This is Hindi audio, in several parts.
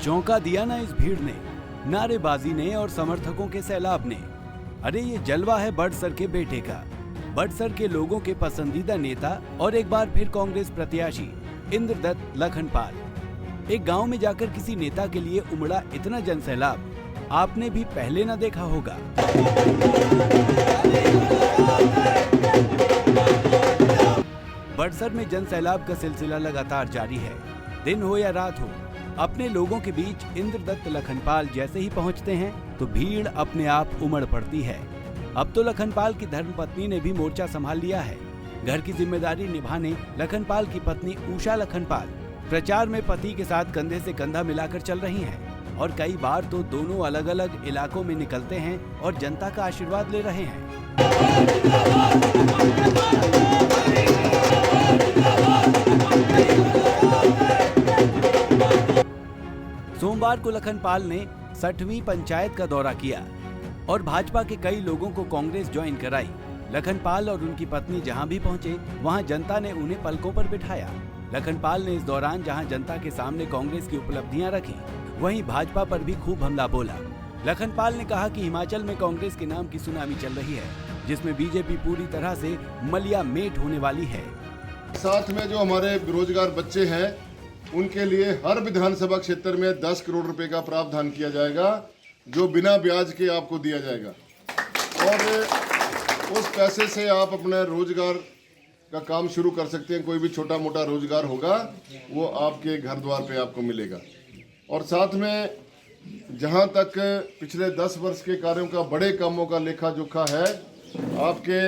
चौंका दिया ना इस भीड़ ने, नारेबाजी ने और समर्थकों के सैलाब ने। अरे ये जलवा है बड़सर के बेटे का, बड़सर के लोगों के पसंदीदा नेता और एक बार फिर कांग्रेस प्रत्याशी इंद्रदत्त लखनपाल। एक गांव में जाकर किसी नेता के लिए उमड़ा इतना जनसैलाब आपने भी पहले न देखा होगा। बड़सर में जनसैलाब का सिलसिला लगातार जारी है। दिन हो या रात हो, अपने लोगों के बीच इंद्रदत्त लखनपाल जैसे ही पहुंचते हैं तो भीड़ अपने आप उमड़ पड़ती है। अब तो लखनपाल की धर्मपत्नी ने भी मोर्चा संभाल लिया है। घर की जिम्मेदारी निभाने लखनपाल की पत्नी उषा लखनपाल प्रचार में पति के साथ कंधे से कंधा मिलाकर चल रही हैं और कई बार तो दोनों अलग अलग इलाकों में निकलते हैं और जनता का आशीर्वाद ले रहे हैं। सोमवार को लखनपाल ने 60वीं पंचायत का दौरा किया और भाजपा के कई लोगों को कांग्रेस ज्वाइन कराई। लखनपाल और उनकी पत्नी जहां भी पहुंचे वहां जनता ने उन्हें पलकों पर बिठाया। लखनपाल ने इस दौरान जहां जनता के सामने कांग्रेस की उपलब्धियां रखी, वहीं भाजपा पर भी खूब हमला बोला। लखनपाल ने कहा कि हिमाचल में कांग्रेस के नाम की सुनामी चल रही है, जिसमें बीजेपी पूरी तरह से मलिया मेट होने वाली है। साथ में जो हमारे बेरोजगार बच्चे हैं उनके लिए हर विधानसभा क्षेत्र में 10 करोड़ रुपए का प्रावधान किया जाएगा, जो बिना ब्याज के आपको दिया जाएगा और उस पैसे से आप अपने रोजगार का काम शुरू कर सकते हैं। कोई भी छोटा मोटा रोजगार होगा वो आपके घर द्वार पे आपको मिलेगा। और साथ में जहां तक पिछले 10 वर्ष के कार्यों का, बड़े कामों का लेखा जोखा है, आपके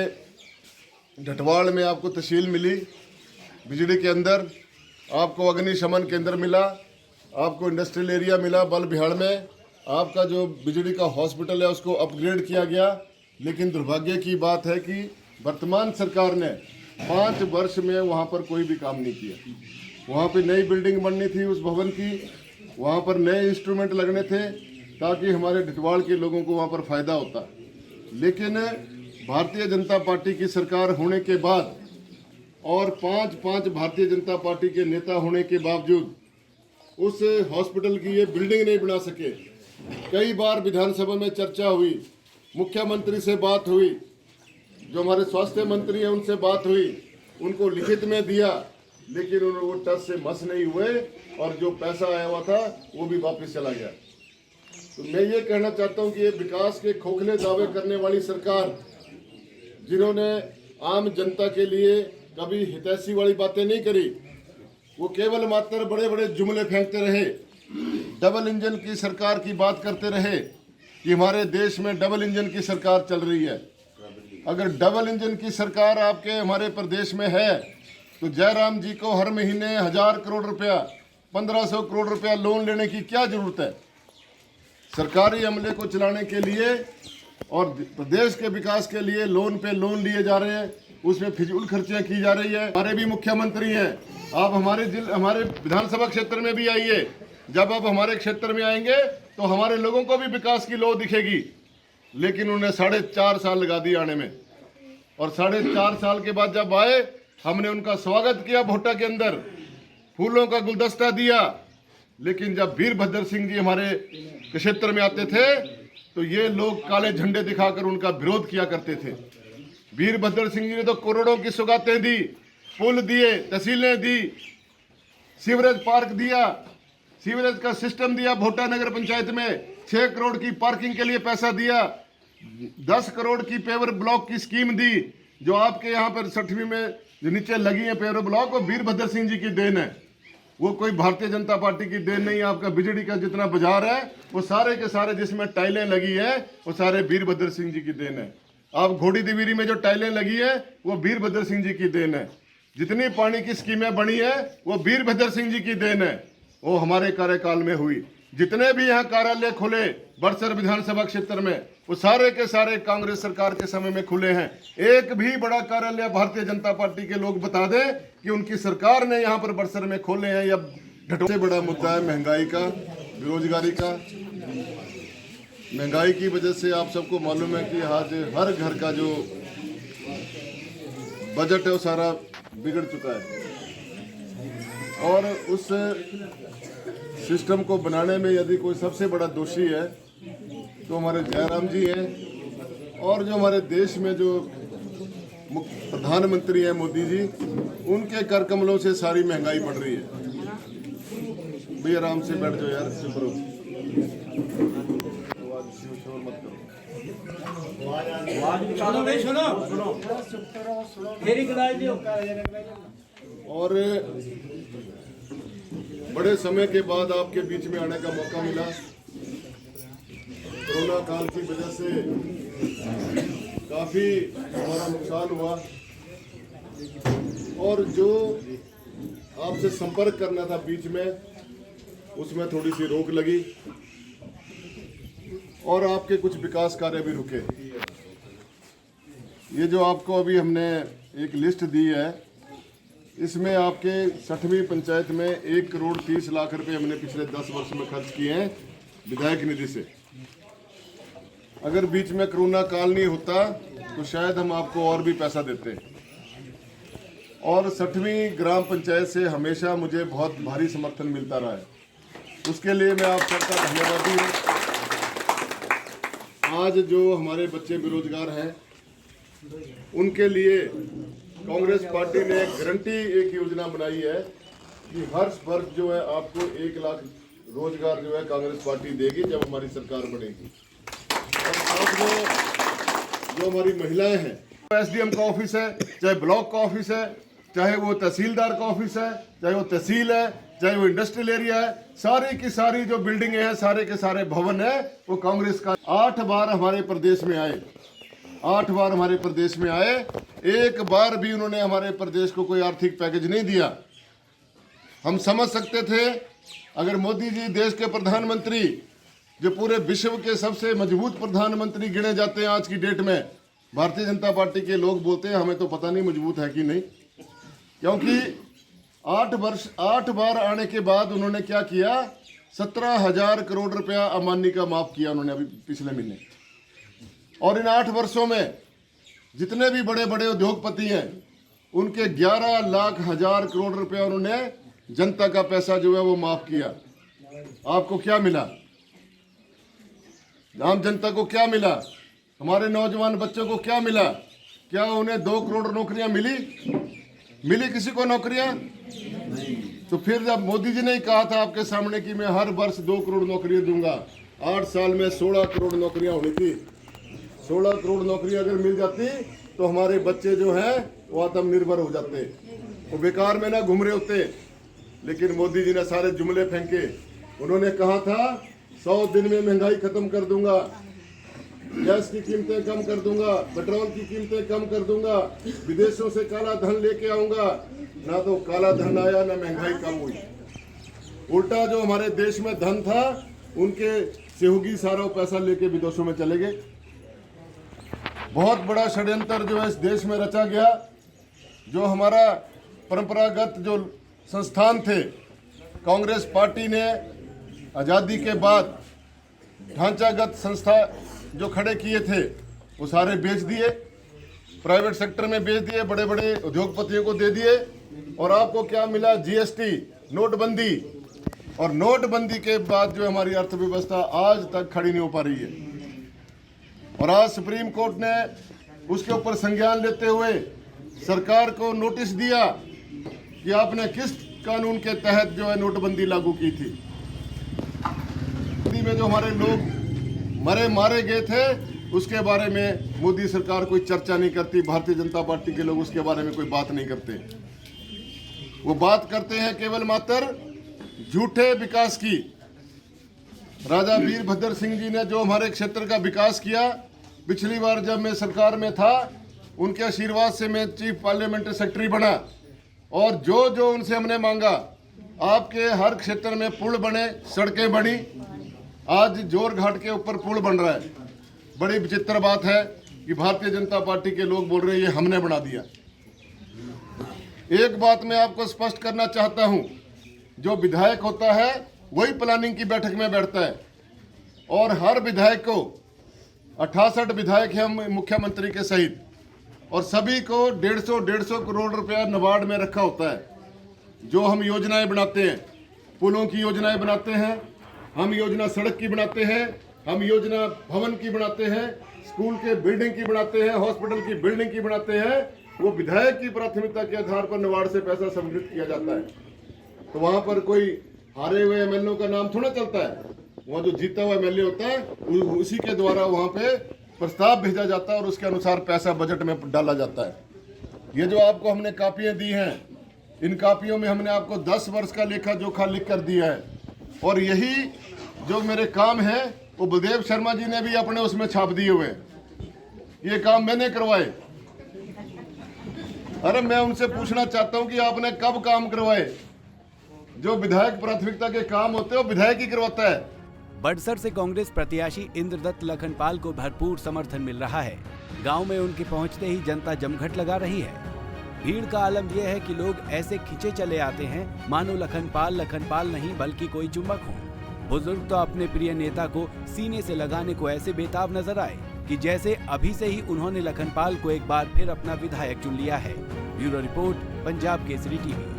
ढटवाड़ में आपको तहसील मिली, बिजली के अंदर आपको अग्निशमन केंद्र मिला, आपको इंडस्ट्रियल एरिया मिला बल बिहाड़ में, आपका जो बिजली का हॉस्पिटल है उसको अपग्रेड किया गया। लेकिन दुर्भाग्य की बात है कि वर्तमान सरकार ने 5 वर्ष में वहाँ पर कोई भी काम नहीं किया। वहाँ पे नई बिल्डिंग बननी थी उस भवन की, वहाँ पर नए इंस्ट्रूमेंट लगने थे ताकि हमारे ढटवाड़ के लोगों को वहाँ पर फायदा होता। लेकिन भारतीय जनता पार्टी की सरकार होने के बाद और 5 भारतीय जनता पार्टी के नेता होने के बावजूद उस हॉस्पिटल की ये बिल्डिंग नहीं बना सके। कई बार विधानसभा में चर्चा हुई, मुख्यमंत्री से बात हुई, जो हमारे स्वास्थ्य मंत्री हैं उनसे बात हुई, उनको लिखित में दिया, लेकिन वो टस से मस नहीं हुए और जो पैसा आया हुआ था वो भी वापस चला गया। तो मैं ये कहना चाहता हूँ कि ये विकास के खोखले दावे करने वाली सरकार, जिन्होंने आम जनता के लिए कभी हितैषी वाली बातें नहीं करी, वो केवल मात्र बड़े बड़े जुमले फेंकते रहे, डबल इंजन की सरकार की बात करते रहे कि हमारे देश में डबल इंजन की सरकार चल रही है। अगर डबल इंजन की सरकार आपके हमारे प्रदेश में है तो जयराम जी को हर महीने 1000 करोड़ रुपया, 1500 करोड़ रुपया लोन लेने की क्या जरूरत है? सरकारी अमले को चलाने के लिए और प्रदेश के विकास के लिए लोन पे लोन लिए जा रहे हैं, उसमें फिजूल खर्चियाँ की जा रही है। हमारे भी मुख्यमंत्री हैं, आप हमारे विधानसभा क्षेत्र में भी आइए। जब आप हमारे क्षेत्र में आएंगे तो हमारे लोगों को भी विकास की लौ दिखेगी। लेकिन उन्हें 4.5 साल लगा दिए आने में, और 4.5 साल के बाद जब आए, हमने उनका स्वागत किया भोटा के अंदर, फूलों का गुलदस्ता दिया। लेकिन जब वीरभद्र सिंह जी हमारे क्षेत्र में आते थे तो ये लोग काले झंडे दिखाकर उनका विरोध किया करते थे। वीरभद्र सिंह जी ने तो करोड़ों की सौगातें दी, पुल दिए, तहसीलें दी, सीवरेज पार्क दिया, सीवरेज का सिस्टम दिया। भोटा नगर पंचायत में 6 करोड़ की पार्किंग के लिए पैसा दिया, 10 करोड़ की पेवर ब्लॉक की स्कीम दी। जो आपके यहाँ पर 60वीं में जो नीचे लगी है पेवर ब्लॉक, वो वीरभद्र सिंह जी की देन है, वो कोई भारतीय जनता पार्टी की देन नहीं है। आपका बिजली का जितना बाजार है वो सारे के सारे जिसमें टाइलें लगी है वो सारे वीरभद्र सिंह जी की देन है। आप घोड़ी दिवीरी में जो टाइलें लगी है वो वीरभद्र सिंह जी की देन है। जितनी पानी की स्कीमें बनी है वो वीरभद्र सिंह जी की देन है, वो हमारे कार्यकाल में हुई। जितने भी यहाँ कार्यालय खुले बड़सर विधानसभा क्षेत्र में वो सारे के सारे कांग्रेस सरकार के समय में खुले हैं। एक भी बड़ा कार्यालय भारतीय जनता पार्टी के लोग बता दें कि उनकी सरकार ने यहाँ पर बड़सर में खोले हैं। या सबसे बड़ा मुद्दा है महंगाई का, बेरोजगारी का। महंगाई की वजह से आप सबको मालूम है कि आज हर घर का जो बजट है वो सारा बिगड़ चुका है। और उस सिस्टम को बनाने में यदि कोई सबसे बड़ा दोषी है तो हमारे जयराम जी हैं, और जो हमारे देश में जो प्रधानमंत्री हैं मोदी जी, उनके कर कमलों से सारी महंगाई बढ़ रही है। भैया आराम से बैठ जाओ यार, चुप रहो, शोर मत करो। और बड़े समय के बाद आपके बीच में आने का मौका मिला। कोरोना काल की वजह से काफी हमारा नुकसान हुआ, और जो आपसे संपर्क करना था बीच में, उसमें थोड़ी सी रोक लगी और आपके कुछ विकास कार्य भी रुके। ये जो आपको अभी हमने एक लिस्ट दी है, इसमें आपके 60वीं पंचायत में 1,30,00,000 रुपए हमने पिछले 10 वर्ष में खर्च किए हैं विधायक निधि से। अगर बीच में कोरोना काल नहीं होता तो शायद हम आपको और भी पैसा देते। और 60वीं ग्राम पंचायत से हमेशा मुझे बहुत भारी समर्थन मिलता रहा है, उसके लिए मैं आप सबका धन्यवादी हूँ। आज जो हमारे बच्चे बेरोजगार हैं, उनके लिए कांग्रेस पार्टी ने गारंटी एक योजना बनाई है कि हर वर्ष जो है आपको 1 लाख रोजगार जो है कांग्रेस पार्टी देगी जब हमारी सरकार बनेगी। और साथ में जो हमारी महिलाएं हैं, एसडीएम का ऑफिस है, चाहे ब्लॉक का ऑफिस है, चाहे वो तहसीलदार का ऑफिस है, चाहे वो तहसील है, चाहे वो इंडस्ट्रियल एरिया है, सारी की सारी जो बिल्डिंगें हैं, सारे के सारे भवन है, वो कांग्रेस का। 8 बार हमारे प्रदेश में आए, 8 बार हमारे प्रदेश में आए, एक बार भी उन्होंने हमारे प्रदेश को कोई आर्थिक पैकेज नहीं दिया। हम समझ सकते थे अगर मोदी जी देश के प्रधानमंत्री, जो पूरे विश्व के सबसे मजबूत प्रधानमंत्री गिने जाते हैं आज की डेट में, भारतीय जनता पार्टी के लोग बोलते हैं हमें तो पता नहीं मजबूत है कि नहीं, क्योंकि 8 बार आने के बाद उन्होंने क्या किया, 17,000 करोड़ रुपया अमानी का माफ किया उन्होंने अभी पिछले महीने। और इन 8 वर्षों में जितने भी बड़े बड़े उद्योगपति हैं, उनके 11 लाख हजार करोड़ रुपया उन्होंने जनता का पैसा जो है वो माफ किया। आपको क्या मिला? आम जनता को क्या मिला? हमारे नौजवान बच्चों को क्या मिला? क्या उन्हें 2 करोड़ नौकरियां मिली किसी को नौकरियां? तो फिर जब मोदी जी ने कहा था आपके सामने कि मैं हर वर्ष 2 करोड़ नौकरियां दूंगा, 8 साल में 16 करोड़ नौकरियां होनी थी। 16 करोड़ नौकरियां अगर मिल जाती तो हमारे बच्चे जो हैं वो आत्मनिर्भर हो जाते, वो बेकार में ना घूम रहे होते। लेकिन मोदी जी ने सारे जुमले फेंके। उन्होंने कहा था 100 दिन में महंगाई खत्म कर दूंगा, गैस की कीमतें कम कर दूंगा, पेट्रोल की कीमतें कम कर दूंगा, विदेशों से काला धन लेके आऊंगा। ना तो काला धन आया, ना महंगाई कम हुई। उल्टा जो हमारे देश में धन था, उनके सेहोगी सारा पैसा लेके विदेशों में चले गए। बहुत बड़ा षड्यंत्र जो है इस देश में रचा गया। जो हमारा परंपरागत जो संस्थान थे, कांग्रेस पार्टी ने आज़ादी के बाद ढांचागत संस्था जो खड़े किए थे वो सारे बेच दिए, प्राइवेट सेक्टर में बेच दिए, बड़े बड़े उद्योगपतियों को दे दिए। और आपको क्या मिला? जीएसटी, नोटबंदी। और नोटबंदी के बाद जो हमारी अर्थव्यवस्था आज तक खड़ी नहीं हो पा रही है। और आज सुप्रीम कोर्ट ने उसके ऊपर संज्ञान लेते हुए सरकार को नोटिस दिया कि आपने किस कानून के तहत जो है नोटबंदी लागू की थी। में जो हमारे लोग मारे गए थे, उसके बारे में मोदी सरकार कोई चर्चा नहीं करती। भारतीय जनता पार्टी के लोग उसके बारे में कोई बात नहीं करते। वो बात करते हैं केवल मात्र झूठे विकास की। राजा वीरभद्र सिंह जी ने जो हमारे क्षेत्र का विकास किया, पिछली बार जब मैं सरकार में था, उनके आशीर्वाद से मैं चीफ पार्लियामेंट्री सेक्रेटरी बना। और जो जो उनसे हमने मांगा, आपके हर क्षेत्र में पुल बने, सड़कें बनी। आज जोर घाट के ऊपर पुल बन रहा है। बड़ी विचित्र बात है कि भारतीय जनता पार्टी के लोग बोल रहे हैं ये हमने बना दिया। एक बात मैं आपको स्पष्ट करना चाहता हूं, जो विधायक होता है वही प्लानिंग की बैठक में बैठता है। और हर विधायक को 68 विधायक हैं मुख्यमंत्री के सहित, और सभी को 150 करोड़ रुपया नाबार्ड में रखा होता है। जो हम योजनाएं बनाते हैं, पुलों की योजनाएं बनाते हैं, हम योजना सड़क की बनाते हैं, हम योजना भवन की बनाते हैं, स्कूल के बिल्डिंग की बनाते हैं, हॉस्पिटल की बिल्डिंग की बनाते हैं। वो विधायक की प्राथमिकता के आधार पर नाबार्ड से पैसा संग्रहित किया जाता है। तो वहां पर कोई हारे हुए एमएलए का नाम थोड़ा चलता है, वहाँ जो जीता हुआ एमएलए होता है उसी के द्वारा वहाँ पे प्रस्ताव भेजा जाता है और उसके अनुसार पैसा बजट में डाला जाता है। ये जो आपको हमने कापियां दी हैं, इन कापियों में हमने आपको 10 वर्ष का लेखा जोखा लिख कर दिया है और यही जो मेरे काम है वो बलदेव शर्मा जी ने भी अपने उसमें छाप दिए हुए हैं। ये काम मैंने करवाए। अरे मैं उनसे पूछना चाहता हूं कि आपने कब काम करवाए? जो विधायक प्राथमिकता के काम होते हैं वो विधायक ही करवाता है। बड़सर से कांग्रेस प्रत्याशी इंद्रदत्त लखनपाल को भरपूर समर्थन मिल रहा है। गांव में उनके पहुंचते ही जनता जमघट लगा रही है। भीड़ का आलम यह है कि लोग ऐसे खींचे चले आते हैं मानो लखनपाल नहीं बल्कि कोई चुंबक हो। बुजुर्ग तो अपने प्रिय नेता को सीने से लगाने को ऐसे बेताब नजर आए कि जैसे अभी से ही उन्होंने लखनपाल को एक बार फिर अपना विधायक चुन लिया है। Bureau report, Punjab Kesari TV.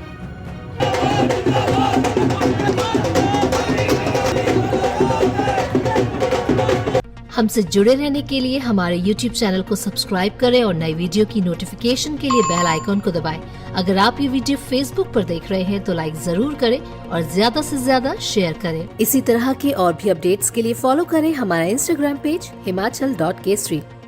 हमसे जुड़े रहने के लिए हमारे YouTube चैनल को सब्सक्राइब करें और नई वीडियो की नोटिफिकेशन के लिए बेल आइकॉन को दबाएं। अगर आप ये वीडियो Facebook पर देख रहे हैं तो लाइक जरूर करें और ज्यादा से ज्यादा शेयर करें। इसी तरह के और भी अपडेट्स के लिए फॉलो करें हमारा Instagram पेज himachal.kesri।